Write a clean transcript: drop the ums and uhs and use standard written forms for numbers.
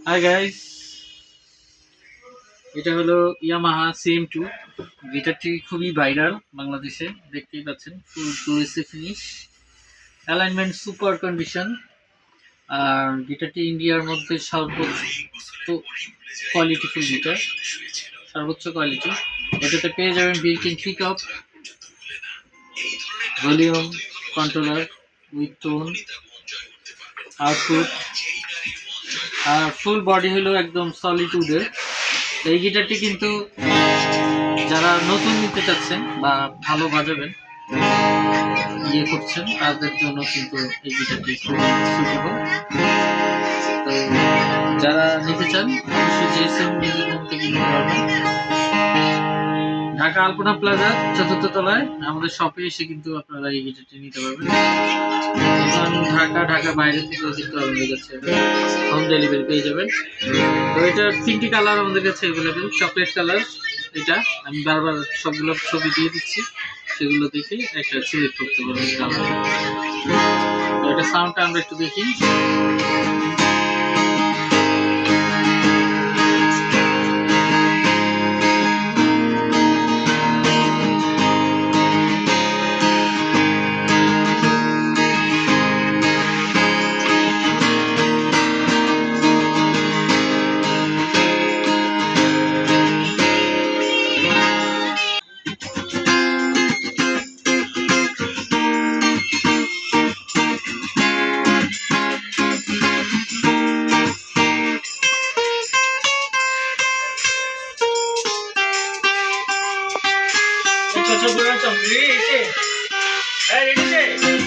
Hi guys, এটা হলো Yamaha CM2। গিটারটি খুবই ভাইরাল বাংলাদেশে, দেখতেই পাচ্ছেন। Full glossy finish, alignment super condition. আর গিটারটি ইন্ডিয়ার মধ্যে সর্বোচ্চ কোয়ালিটিফুল গিটার, সর্বোচ্চ কোয়ালিটি। এটাতে পেয়ে যাবেন built in pickup, volume controller with tone, output, আর ফুল বডি হলো একদম সলিড উডের। এই গিটারটি কিন্তু যারা নতুন নিতে চাচ্ছেন বা ভালো বাজাবেন ইয়ে করছেন তাদের জন্য কিন্তু এই গিটারটি খুব সুইটেবল। তো যারা নিতে চান অবশ্যই জিএসএম মিউজিক হোম থেকে নিতে পারবেন। ঢাকা আলপনা প্লাজা ৪র্থ তলায় আমাদের শপে এসে কিন্তু আপনারা এই গিটারটি নিতে পারবেন। ঢাকা বাইরে থেকেও কিন্তু আমাদের কাছে হোম ডেলিভারি পেয়ে যাবেন। তো এটার 3টি কালার আমাদের কাছে অ্যাভেলেবেল। চকলেট কালার, এটা আমি বারবার সবগুলো ছবি দিয়ে দিচ্ছি, সেগুলো দেখে একটা সিলেক্ট করতে পারবেন কালার। তো এটা সাউন্ডটা আমরা একটু দেখি। Cho bữa chồng đi chứ. Ê đi chứ.